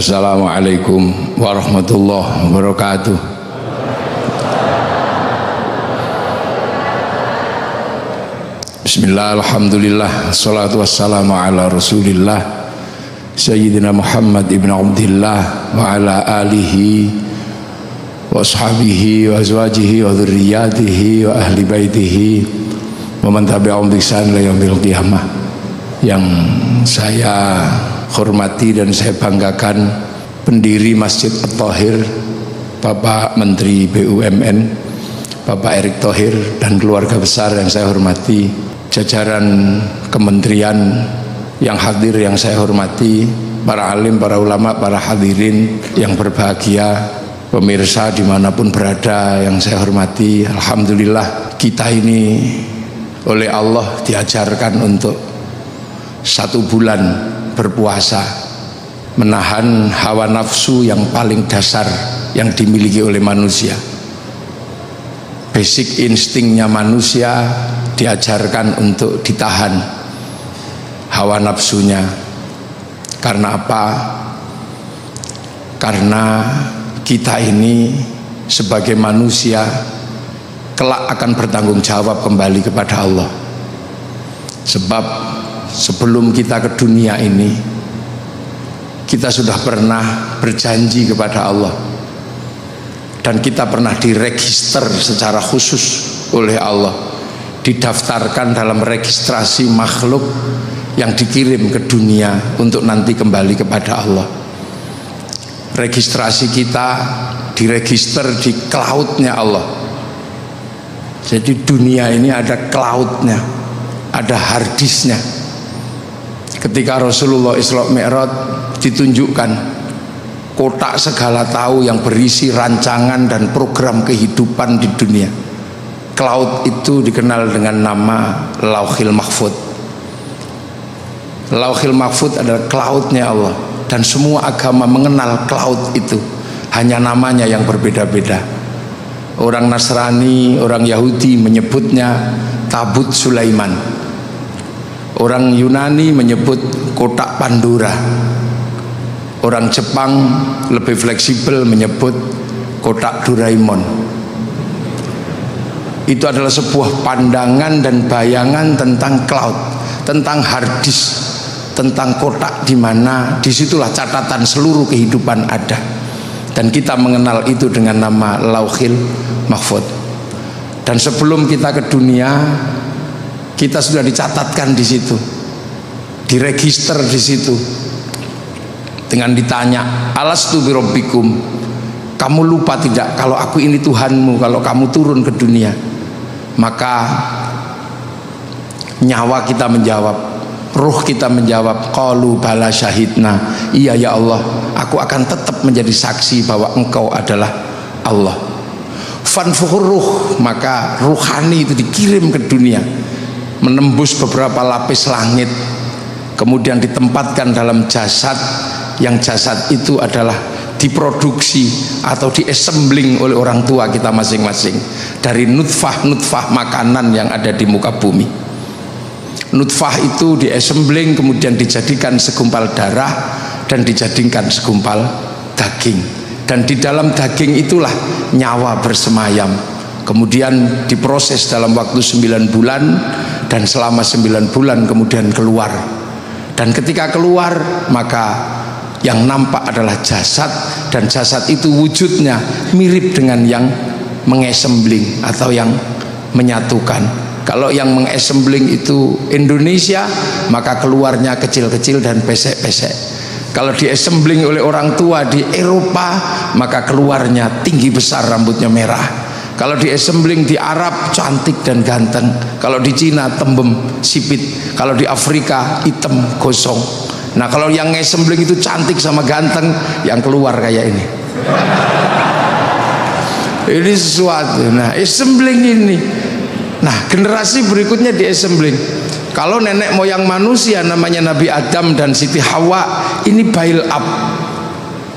Assalamualaikum warahmatullahi wabarakatuh. Bismillah, alhamdulillah, salatu wassalamu ala rasulillah Sayyidina Muhammad ibn Abdillah wa ala alihi wa ashabihi wa azwajihi wa dhurriyatihi wa ahli baitihi wa man tabi'ahum bi ihsan ila yaumil qiyamah. Yang saya hormati dan saya banggakan pendiri Masjid At-Thahir, Bapak Menteri BUMN, Bapak Erick Thohir, dan keluarga besar yang saya hormati, jajaran kementerian yang hadir yang saya hormati, para alim, para ulama, para hadirin yang berbahagia, pemirsa dimanapun berada yang saya hormati. Alhamdulillah kita ini oleh Allah diajarkan untuk 1 bulan berpuasa, menahan hawa nafsu yang paling dasar yang dimiliki oleh manusia. Basic instingnya manusia diajarkan untuk ditahan hawa nafsunya. Karena apa? Karena kita ini sebagai manusia kelak akan bertanggung jawab kembali kepada Allah. Sebab sebelum kita ke dunia ini, kita sudah pernah berjanji kepada Allah, dan kita pernah diregister secara khusus oleh Allah, didaftarkan dalam registrasi makhluk yang dikirim ke dunia untuk nanti kembali kepada Allah. Registrasi kita diregister di cloud-nya Allah. Jadi dunia ini ada cloud-nya, ada hard disk-nya. Ketika Rasulullah Isra Mi'raj ditunjukkan kotak segala tahu yang berisi rancangan dan program kehidupan di dunia. Cloud itu dikenal dengan nama Lauhil Mahfud. Lauhil Mahfud adalah cloud-nya Allah, dan semua agama mengenal cloud itu, hanya namanya yang berbeda-beda. Orang Nasrani, orang Yahudi menyebutnya Tabut Sulaiman. Orang Yunani menyebut kotak Pandora. Orang Jepang lebih fleksibel menyebut kotak Doraemon. Itu adalah sebuah pandangan dan bayangan tentang cloud, tentang hard disk, tentang kotak di mana disitulah catatan seluruh kehidupan ada. Dan kita mengenal itu dengan nama Lauhil Mahfud. Dan sebelum kita ke dunia, kita sudah dicatatkan di situ, diregister di situ. Dengan ditanya, alastu birabbikum, kamu lupa tidak kalau aku ini Tuhanmu kalau kamu turun ke dunia? Maka nyawa kita menjawab, ruh kita menjawab, qalu bala syahidna, iya ya Allah, aku akan tetap menjadi saksi bahwa engkau adalah Allah. Fanfuhur ruh, maka ruhani itu dikirim ke dunia, menembus beberapa lapis langit, kemudian ditempatkan dalam jasad, yang jasad itu adalah diproduksi atau diassembling oleh orang tua kita masing-masing dari nutfah makanan yang ada di muka bumi. Nutfah itu diassembling, kemudian dijadikan segumpal darah dan dijadikan segumpal daging, dan di dalam daging itulah nyawa bersemayam. Kemudian diproses dalam waktu 9 bulan, dan selama 9 bulan kemudian keluar. Dan ketika keluar, maka yang nampak adalah jasad, dan jasad itu wujudnya mirip dengan yang mengassembling atau yang menyatukan. Kalau yang mengassembling itu Indonesia, maka keluarnya kecil-kecil dan pesek-pesek. Kalau diassembling oleh orang tua di Eropa, maka keluarnya tinggi besar, rambutnya merah. Kalau diassembling di Arab, cantik dan ganteng. Kalau di Cina, tembem sipit. Kalau di Afrika, hitam gosong. Nah, kalau yang assembling itu cantik sama ganteng, yang keluar kayak ini. Ini sesuatu. Nah, assembling ini. Nah, generasi berikutnya di assembling. Kalau nenek moyang manusia namanya Nabi Adam dan Siti Hawa, ini bail up.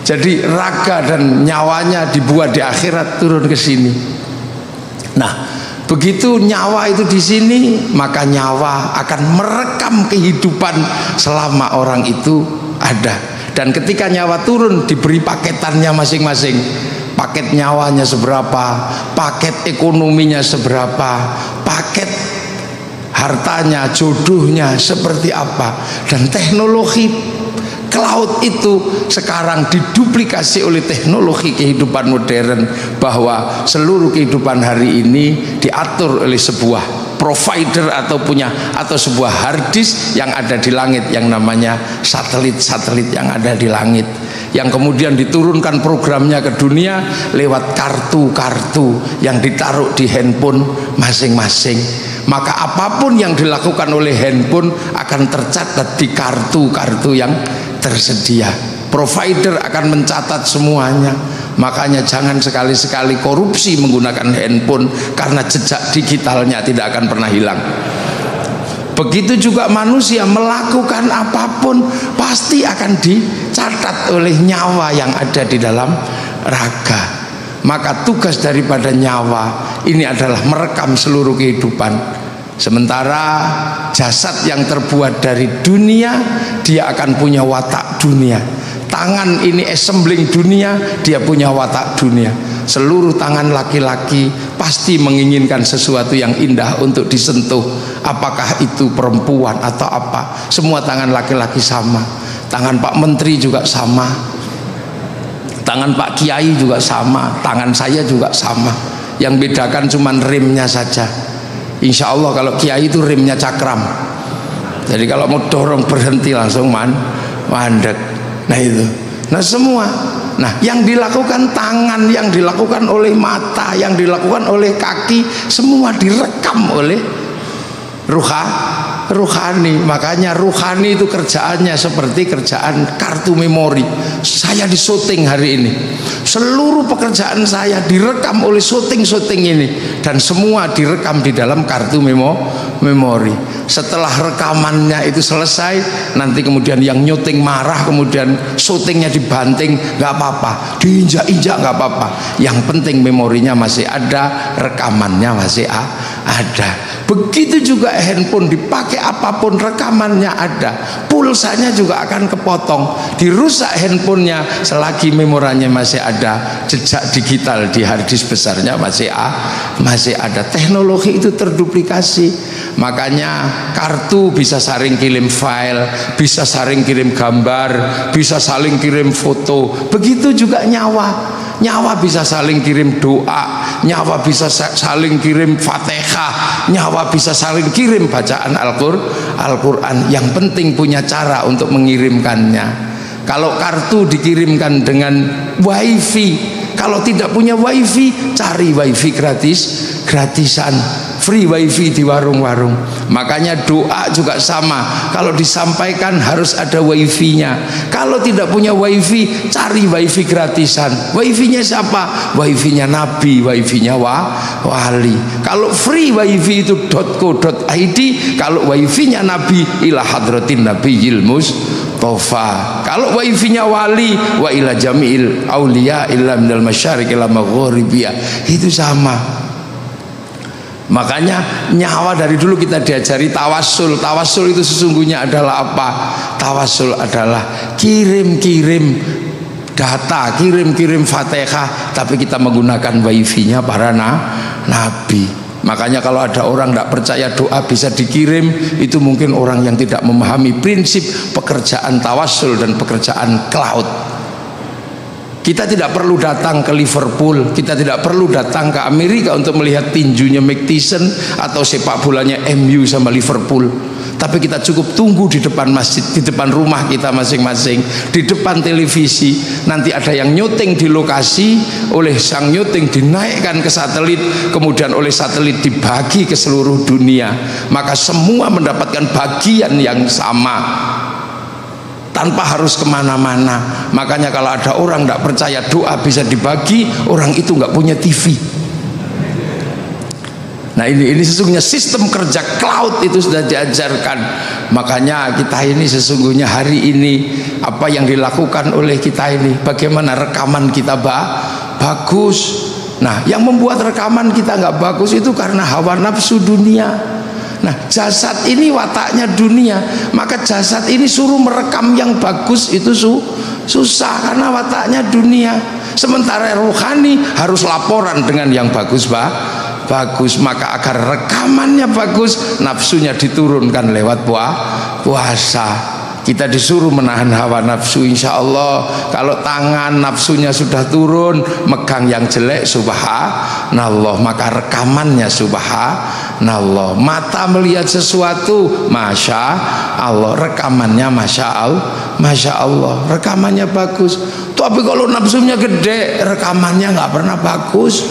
Jadi raga dan nyawanya dibuat di akhirat turun ke sini. Nah, begitu nyawa itu di sini, maka nyawa akan merekam kehidupan selama orang itu ada. Dan ketika nyawa turun diberi paketannya masing-masing. Paket nyawanya seberapa, paket ekonominya seberapa, paket hartanya, jodohnya seperti apa. Dan teknologi cloud itu sekarang diduplikasi oleh teknologi kehidupan modern, bahwa seluruh kehidupan hari ini diatur oleh sebuah provider atau sebuah hard disk yang ada di langit, yang namanya satelit-satelit yang ada di langit, yang kemudian diturunkan programnya ke dunia lewat kartu-kartu yang ditaruh di handphone masing-masing. Maka apapun yang dilakukan oleh handphone akan tercatat di kartu-kartu yang tersedia. Provider akan mencatat semuanya. Makanya jangan sekali-sekali korupsi menggunakan handphone, karena jejak digitalnya tidak akan pernah hilang. Begitu juga manusia melakukan apapun pasti akan dicatat oleh nyawa yang ada di dalam raga. Maka tugas daripada nyawa ini adalah merekam seluruh kehidupan. Sementara jasad yang terbuat dari dunia, dia akan punya watak dunia. Tangan ini assembling dunia, dia punya watak dunia. Seluruh tangan laki-laki pasti menginginkan sesuatu yang indah untuk disentuh. Apakah itu perempuan atau apa, semua tangan laki-laki sama. Tangan Pak Menteri juga sama, tangan Pak Kiai juga sama, tangan saya juga sama. Yang bedakan cuman rimnya saja. Insya Allah kalau Kiai itu rimnya cakram, jadi kalau mau dorong berhenti langsung mandek. Nah itu, nah semua, nah yang dilakukan tangan, yang dilakukan oleh mata, yang dilakukan oleh kaki, semua direkam oleh ruhani. Makanya ruhani itu kerjaannya seperti kerjaan kartu memori. Saya di syuting hari ini, seluruh pekerjaan saya direkam oleh syuting ini, dan semua direkam di dalam kartu memori. Setelah rekamannya itu selesai, nanti kemudian yang nyuting marah, kemudian syutingnya dibanting, nggak apa-apa, diinjak-injak nggak apa-apa. Yang penting memorinya masih ada, rekamannya masih ada. Begitu juga handphone dipakai apapun, rekamannya ada, pulsanya juga akan kepotong, dirusak handphonenya, selagi memoranya masih ada, jejak digital di hard disk besarnya masih ada. Teknologi itu terduplikasi. Makanya kartu bisa saling kirim file, bisa saling kirim gambar, bisa saling kirim foto. Begitu juga nyawa bisa saling kirim doa, nyawa bisa saling kirim Fatihah, nyawa bisa saling kirim bacaan Al-Quran. Yang penting punya cara untuk mengirimkannya. Kalau kartu dikirimkan dengan wifi, kalau tidak punya wifi, cari wifi gratisan, free wifi di warung-warung. Makanya doa juga sama, kalau disampaikan harus ada wifi-nya. Kalau tidak punya wifi, cari wifi gratisan. Wifi-nya siapa? Wifi-nya Nabi, wifi-nya wali. Kalau free wifi itu .co.id, kalau wifi-nya Nabi ila hadratin nabiyil mustofa. Kalau wifi-nya wali wa ila jami'il auliya illa minal masyariq ila maghribiyah, itu sama. Makanya nyawa dari dulu kita diajari tawasul. Tawasul itu sesungguhnya adalah apa? Tawasul adalah kirim-kirim data, kirim-kirim Fatihah, tapi kita menggunakan wifi-nya para nabi. Makanya kalau ada orang tidak percaya doa bisa dikirim, itu mungkin orang yang tidak memahami prinsip pekerjaan tawasul dan pekerjaan cloud. Kita tidak perlu datang ke Liverpool, kita tidak perlu datang ke Amerika untuk melihat tinjunya Mike Tyson atau sepak bolanya MU sama Liverpool. Tapi kita cukup tunggu di depan masjid, di depan rumah kita masing-masing, di depan televisi. Nanti ada yang nyuting di lokasi, oleh sang nyuting dinaikkan ke satelit, kemudian oleh satelit dibagi ke seluruh dunia. Maka semua mendapatkan bagian yang sama, tanpa harus kemana-mana. Makanya kalau ada orang tidak percaya doa bisa dibagi, orang itu nggak punya TV. Nah ini sesungguhnya sistem kerja cloud itu sudah diajarkan. Makanya kita ini sesungguhnya hari ini apa yang dilakukan oleh kita ini, bagaimana rekaman kita bagus. Nah yang membuat rekaman kita nggak bagus itu karena hawa nafsu dunia. Nah, jasad ini wataknya dunia, maka jasad ini suruh merekam yang bagus itu susah karena wataknya dunia. Sementara rohani harus laporan dengan yang bagus, bagus. Maka agar rekamannya bagus, nafsunya diturunkan lewat puasa. Kita disuruh menahan hawa nafsu, insya Allah. Kalau tangan nafsunya sudah turun, megang yang jelek, subhanallah, maka rekamannya subhanallah. Mata melihat sesuatu, masya Allah, rekamannya masya Allah, rekamannya bagus. Tapi kalau nafsunya gede, rekamannya nggak pernah bagus.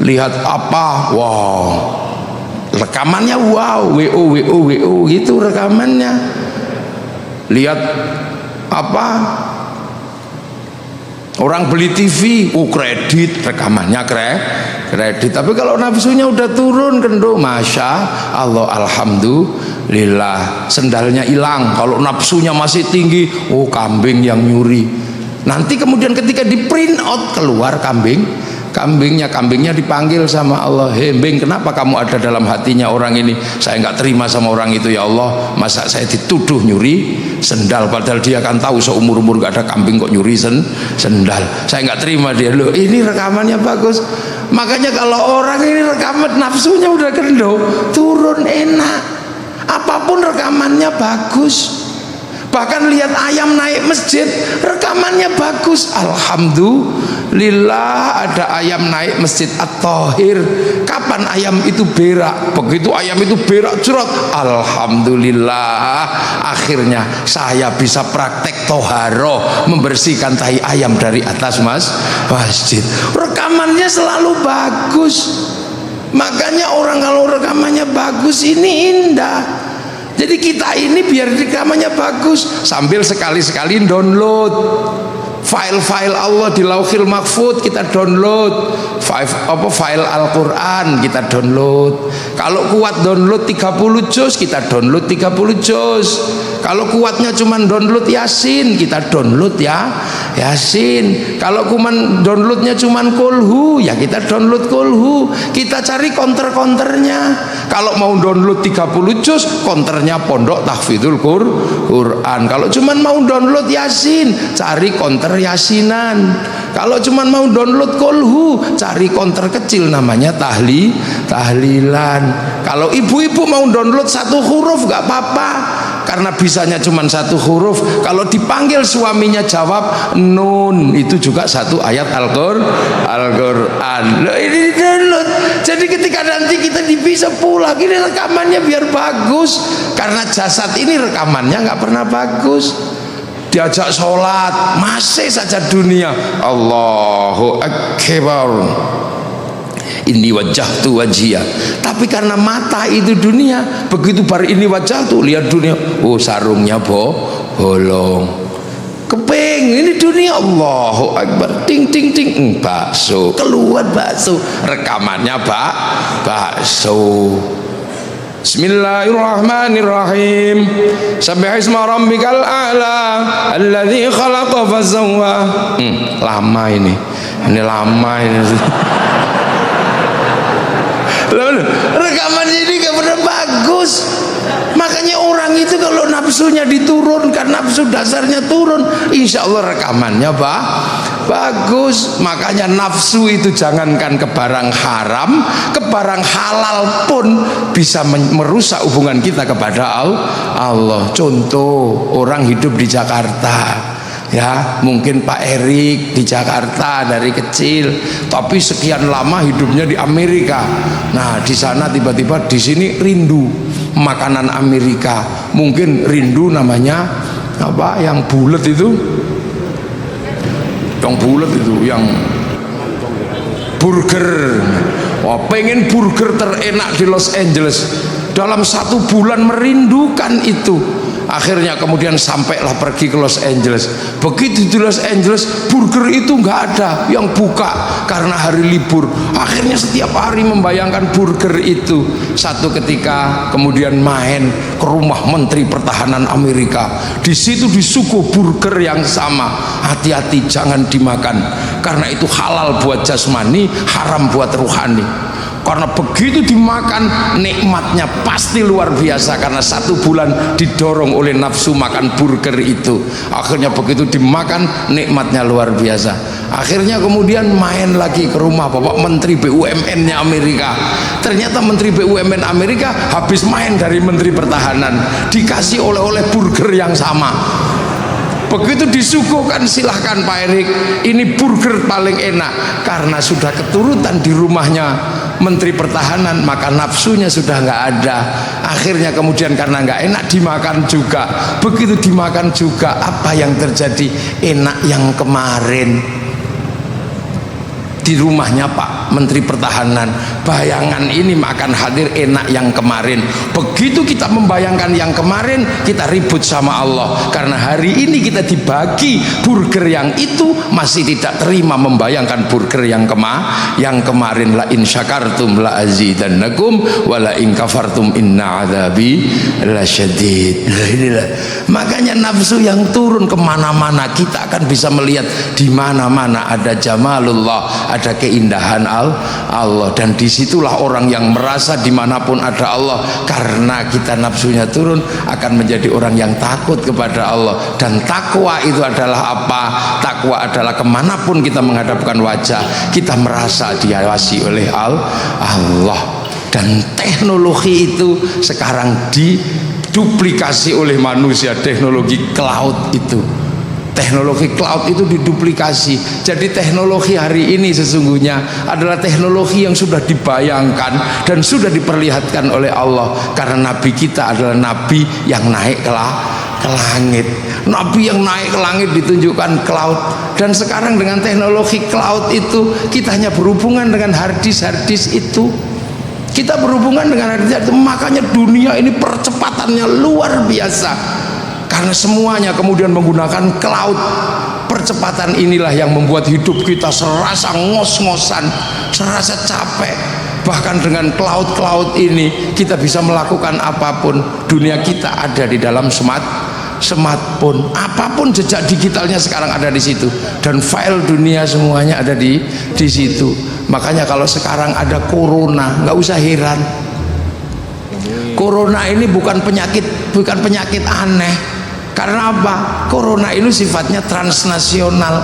Lihat apa, wow, rekamannya wow, wo gitu rekamannya. Lihat apa, orang beli TV, kredit, rekamannya kredit. Tapi kalau nafsunya udah turun kendo, masya Allah, alhamdulillah, sendalnya hilang. Kalau nafsunya masih tinggi, kambing yang nyuri. Nanti kemudian ketika di print out keluar kambingnya dipanggil sama Allah. Hei Bing, kenapa kamu ada dalam hatinya orang ini? Saya nggak terima sama orang itu ya Allah. Masa saya dituduh nyuri sendal, padahal dia kan tahu seumur-umur nggak ada kambing kok nyuri sendal. Saya nggak terima dia. Loh, ini rekamannya bagus. Makanya kalau orang ini rekaman nafsunya udah kendo, turun enak. Apapun rekamannya bagus. Bahkan lihat ayam naik masjid, rekamannya bagus. Alhamdulillah ada ayam naik masjid At-Thahir. Kapan ayam itu berak? Begitu ayam itu berak jerat, alhamdulillah, akhirnya saya bisa praktek toharoh, membersihkan tai ayam dari atas masjid. Rekamannya selalu bagus. Makanya orang kalau rekamannya bagus ini indah. Jadi kita ini biar rekamannya bagus, sambil sekali-sekali download file-file Allah di Lauhil Mahfud, kita download file Al-Quran, kita download. Kalau kuat download 30 juz, kita download 30 juz. Kalau kuatnya cuma download Yasin, kita download Yasin. Kalau kuman downloadnya cuma kulhu, ya kita download kulhu. Kita cari counter-counternya. Kalau mau download 30 juz, counternya Pondok Tahfidzul Quran. Kalau cuma mau download Yasin, cari counter Yasinan. Kalau cuma mau download kulhu, cari counter kecil namanya tahlilan. Kalau ibu-ibu mau download satu huruf gak apa-apa, karena bisanya cuma satu huruf. Kalau dipanggil suaminya jawab nun, itu juga satu ayat Al-Quran. Loh, ini download. Jadi ketika nanti kita bisa pulang, ini rekamannya biar bagus. Karena jasad ini rekamannya nggak pernah bagus. Diajak sholat masih saja dunia. Allahu Akbar, ini wajah tu wajia. Tapi karena mata itu dunia, begitu bar ini wajah tuh lihat dunia, sarungnya bolong. Keping ini dunia, Allahu Akbar, ting ting ting, bakso keluar, bakso rekamannya bakso. Bismillahirrahmanirrahim. Sabbihisma rabbikal a'la alladzi khalaqa fasawwa. Lama ini lama ini. Rekaman ini gak pernah bagus. Makanya orang itu kalau nafsunya diturunkan, nafsu dasarnya turun, insya Allah rekamannya bagus. Makanya nafsu itu jangankan ke barang haram, ke barang halal pun bisa merusak hubungan kita kepada Allah. Contoh, orang hidup di Jakarta, ya mungkin Pak Erik di Jakarta dari kecil, tapi sekian lama hidupnya di Amerika. Nah di sana tiba-tiba di sini rindu makanan Amerika, mungkin rindu namanya apa yang bulat itu, yang burger. Wah, pengen burger terenak di Los Angeles, dalam 1 bulan merindukan itu. Akhirnya kemudian sampailah pergi ke Los Angeles. Begitu di Los Angeles, burger itu nggak ada yang buka karena hari libur. Akhirnya setiap hari membayangkan burger itu. Satu ketika kemudian main ke rumah Menteri Pertahanan Amerika. Di situ disuguh burger yang sama. Hati-hati jangan dimakan, karena itu halal buat jasmani, haram buat ruhani. karena begitu dimakan nikmatnya pasti luar biasa, karena 1 bulan didorong oleh nafsu makan burger itu. Akhirnya begitu dimakan nikmatnya luar biasa. Akhirnya kemudian main lagi ke rumah Bapak Menteri BUMN-nya Amerika. Ternyata Menteri BUMN Amerika habis main dari Menteri Pertahanan, dikasih oleh-oleh burger yang sama. Begitu disuguhkan, silahkan Pak Erik, ini burger paling enak. Karena sudah keturutan di rumahnya Menteri Pertahanan, maka nafsunya sudah nggak ada. Akhirnya kemudian karena nggak enak dimakan juga. Begitu dimakan juga, apa yang terjadi? Enak yang kemarin di rumahnya Pak Menteri Pertahanan, bayangan ini akan hadir enak yang kemarin. Begitu kita membayangkan yang kemarin, kita ribut sama Allah, karena hari ini kita dibagi burger yang itu masih tidak terima membayangkan burger yang kemarin. La in syakartum la azidannakum wa la in kafartum inna adzabi lasyadid. Makanya nafsu yang turun kemana-mana, kita akan bisa melihat di mana-mana ada jamalullah, ada keindahan Allah, dan disitulah orang yang merasa dimanapun ada Allah, karena kita nafsunya turun akan menjadi orang yang takut kepada Allah. Dan takwa itu adalah apa? Takwa adalah kemanapun kita menghadapkan wajah, kita merasa diawasi oleh Allah. Dan teknologi itu sekarang diduplikasi oleh manusia, teknologi cloud itu. Teknologi cloud itu diduplikasi. Jadi teknologi hari ini sesungguhnya adalah teknologi yang sudah dibayangkan dan sudah diperlihatkan oleh Allah, karena Nabi kita adalah Nabi yang naik ke langit. Nabi yang naik ke langit ditunjukkan cloud. Dan sekarang dengan teknologi cloud itu kita hanya berhubungan dengan harddisk itu. Kita berhubungan dengan harddisk itu, makanya dunia ini percepatannya luar biasa. Karena semuanya kemudian menggunakan cloud. Percepatan inilah yang membuat hidup kita serasa ngos-ngosan, serasa capek. Bahkan dengan cloud ini kita bisa melakukan apapun. Dunia kita ada di dalam smartphone. Apapun jejak digitalnya sekarang ada di situ, dan file dunia semuanya ada di situ. Makanya kalau sekarang ada corona, nggak usah heran. Corona ini bukan penyakit aneh. Karena apa? Corona ini sifatnya transnasional.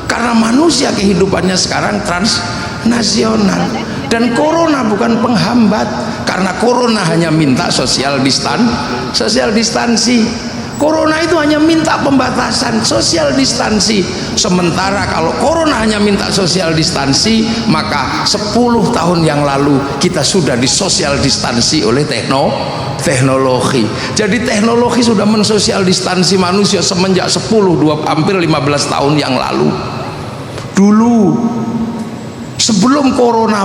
Karena manusia kehidupannya sekarang transnasional. Dan corona bukan penghambat. Karena corona hanya minta social distansi. Corona itu hanya minta pembatasan social distansi. Sementara kalau corona hanya minta social distansi, maka 10 tahun yang lalu kita sudah di social distansi oleh teknologi. Jadi teknologi sudah mensosial distansi manusia semenjak 10, hampir 15 tahun yang lalu. Dulu sebelum corona